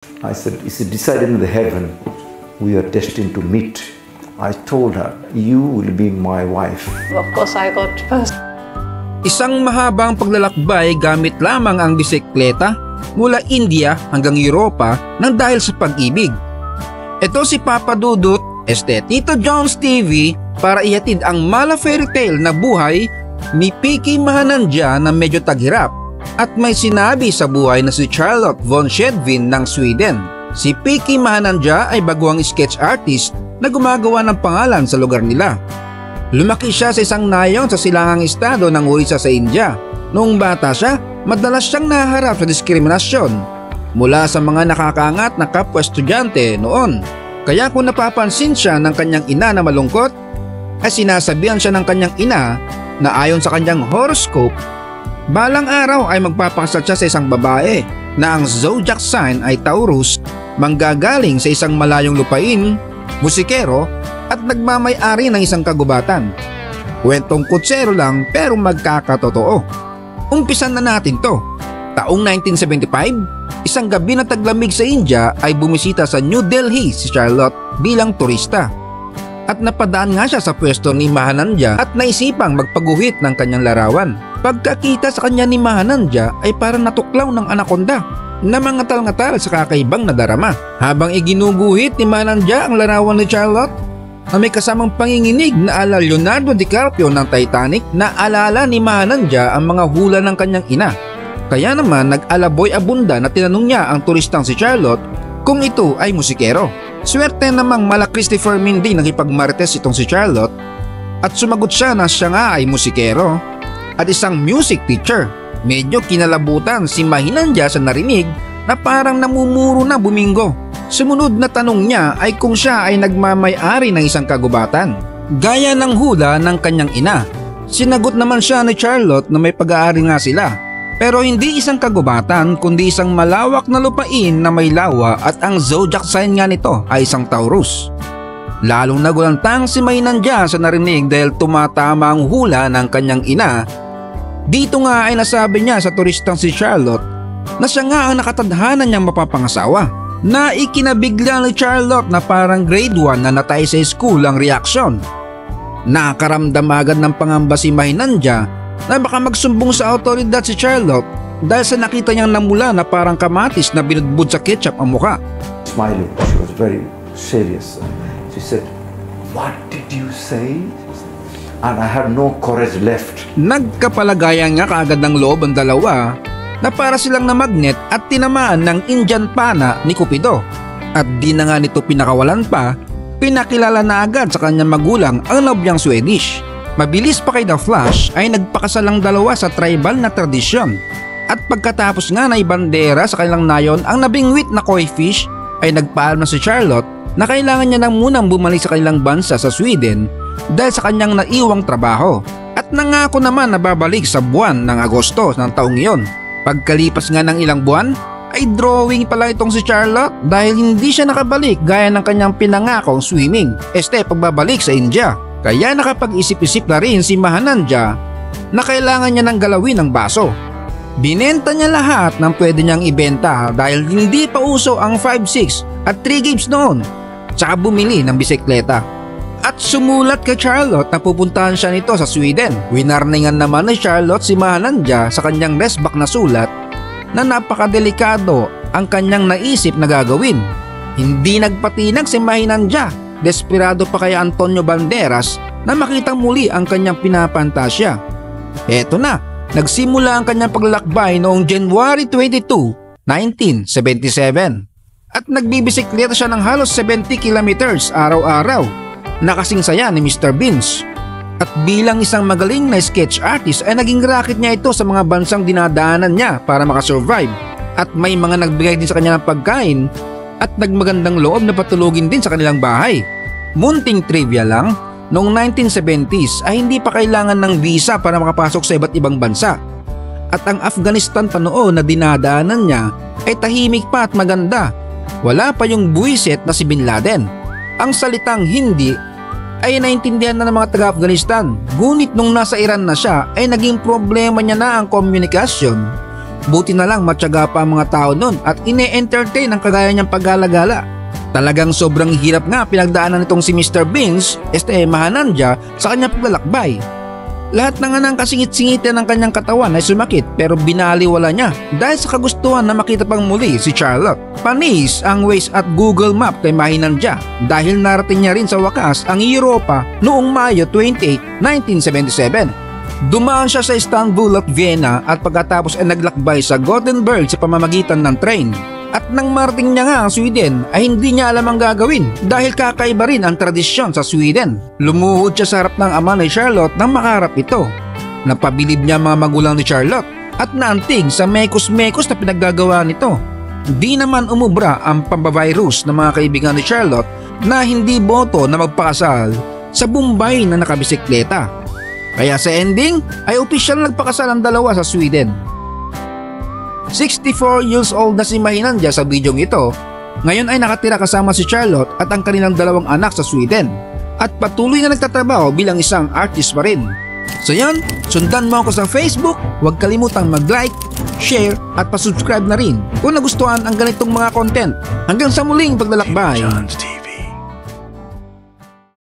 I said, it's decided in the heaven we are destined to meet. I told her, you will be my wife. Of course, I got first. Isang mahabang paglalakbay gamit lamang ang bisikleta mula India hanggang Europa nang dahil sa pag-ibig. Ito si Papa Dudut, Tito Jones TV para ihatid ang mala fairy tale na buhay ni Picky Mahanandja na medyo taghirap at may sinabi sa buhay na si Charlotte von Schedvin ng Sweden. Si Picky Mahanandja ay baguhang sketch artist na gumagawa ng pangalan sa lugar nila. Lumaki siya sa isang nayon sa silangang estado ng Orissa sa India. Noong bata siya, madalas siyang naharap sa diskriminasyon mula sa mga nakakaangat na kapwa estudyante noon. Kaya kung napapansin siya ng kanyang ina na malungkot, ay sinasabihan siya ng kanyang ina na ayon sa kanyang horoscope, balang araw ay magpapakasal siya sa isang babae na ang zodiac sign ay Taurus, manggagaling sa isang malayong lupain, musikero at nagmamay-ari ng isang kagubatan. Kwentong kutsero lang pero magkakatotoo. Umpisan na natin to. Taong 1975, isang gabi na taglamig sa India ay bumisita sa New Delhi si Charlotte bilang turista. At napadaan nga siya sa pwesto ni Mahanandja at naisipang magpaguhit ng kanyang larawan. Pagkakita sa kanya ni Mahanandja ay parang natuklaw ng anaconda na mangatal-ngatal sa kakaibang nadarama. Habang iginuguhit ni Mahanandja ang larawan ni Charlotte na may kasamang panginginig na ala Leonardo DiCaprio ng Titanic, na alala ni Mahanandja ang mga hula ng kanyang ina. Kaya naman nag-alaboy abunda na tinanong niya ang turistang si Charlotte kung ito ay musikero. Swerte namang mala Christopher Mindy nakipagmarites itong si Charlotte at sumagot siya na siya nga ay musikero at isang music teacher. Medyo kinalabutan si Mahanandja sa narinig na parang namumuro na bumingo. Sumunod na tanong niya ay kung siya ay nagmamay-ari ng isang kagubatan, gaya ng hula ng kanyang ina. Sinagot naman siya ni Charlotte na may pag-aari nga sila, pero hindi isang kagubatan kundi isang malawak na lupain na may lawa at ang zodiac sign nga nito ay isang Taurus. Lalong nagulantang si Mahanandja sa narinig dahil tumatama ang hula ng kanyang ina. Dito nga ay nasabi niya sa turistang si Charlotte na siya nga ang nakatadhana niyang mapapangasawa. Na ikinabigla ni Charlotte na parang grade 1 na natay sa school ang reaksyon. Nakaramdam agad ng pangamba si Mahanandja na baka magsumbong sa autoridad si Charlotte dahil sa nakita niyang namula na parang kamatis na binudbud sa ketchup ang muka. Smiling, she was very serious. She said, "What did you say?" And I had no courage left. Nagkapalagayan nga kaagad ng loob ang dalawa na para silang na magnet at tinamaan ng Indian pana ni Cupido. At di na nga nito pinakawalan pa, pinakilala na agad sa kanyang magulang ang nobyang Swedish. Mabilis pa kay The Flash ay nagpakasal ang dalawa sa tribal na tradisyon. At pagkatapos nga na ibandera sa kanilang nayon ang nabingwit na koi fish, ay nagpaalam na si Charlotte na kailangan niya nang munang bumalik sa kanilang bansa sa Sweden dahil sa kanyang naiwang trabaho. At nangako naman na babalik sa buwan ng Agosto ng taong iyon. Pagkalipas nga ng ilang buwan, ay drawing pala itong si Charlotte dahil hindi siya nakabalik gaya ng kanyang pinangakong swimming, pagbabalik sa India. Kaya nakapag-isip-isip na rin si Mahanandja na kailangan niya ng galawin ang baso. Binenta niya lahat ng pwede niyang ibenta dahil hindi pa uso ang 5-6 at 3 games noon, tsaka bumili ng bisikleta. At sumulat kay Charlotte na pupuntahan siya nito sa Sweden. Winarningan naman ni Charlotte si Mahanandja sa kanyang resback na sulat na napakadelikado ang kanyang naisip na gagawin. Hindi nagpatinag si Mahanandja. Desperado pa kay Antonio Banderas na makitang muli ang kanyang pinapantasya. Eto na, nagsimula ang kanyang paglalakbay noong January 22, 1977. At nagbibisikleta siya ng halos 70 kilometers araw-araw. Nakasing saya ni Mr. Beans. At bilang isang magaling na sketch artist ay naging racket niya ito sa mga bansang dinadaanan niya para makasurvive. At may mga nagbigay din sa kanya ng pagkain at nagmagandang loob na patulugin din sa kanilang bahay. Munting trivia lang, noong 1970s ay hindi pa kailangan ng visa para makapasok sa iba't ibang bansa. At ang Afghanistan pa noon na dinadaanan niya ay tahimik pa at maganda. Wala pa yung buwisit na si Bin Laden. Ang salitang Hindi ay naintindihan na ng mga taga-Afghanistan. Ngunit nung nasa Iran na siya ay naging problema niya na ang komunikasyon Buti na lang matyaga pa ang mga tao nun at ine-entertain ang kagaya niyang paggalagala. Talagang sobrang hirap nga pinagdaanan nitong si Mr. Vince Mahanandja sa kanyang paglalakbay. Lahat na nga ng kasingit-singitan ng kanyang katawan ay sumakit pero binaliwala niya dahil sa kagustuhan na makita pang muli si Charlotte. Panis ang Waze at Google Map kay Mahinandja dahil narating niya rin sa wakas ang Europa noong Mayo 28, 1977. Dumaan siya sa Istanbul at Vienna at pagkatapos ay naglakbay sa Gothenburg sa pamamagitan ng train. At nang marating niya nga ang Sweden ay hindi niya alam ang gagawin dahil kakaiba rin ang tradisyon sa Sweden. Lumuhod siya sa harap ng ama ni Charlotte nang makaharap ito. Napabilib niya ang mga magulang ni Charlotte at naantig sa mekos-mekos na pinaggagawa nito. Di naman umubra ang pambavirus ng mga kaibigan ni Charlotte na hindi boto na magpakasal sa Bombay na nakabisikleta. Kaya sa ending ay opisyal nagpakasal ang dalawa sa Sweden. 64 years old na si Mahinandja sa bidyong ito, ngayon ay nakatira kasama si Charlotte at ang kanilang dalawang anak sa Sweden at patuloy na nagtatrabaho bilang isang artist pa rin. So yan, sundan mo ako sa Facebook, huwag kalimutang mag-like, share at pasubscribe na rin kung nagustuhan ang ganitong mga content. Hanggang sa muling paglalakbay.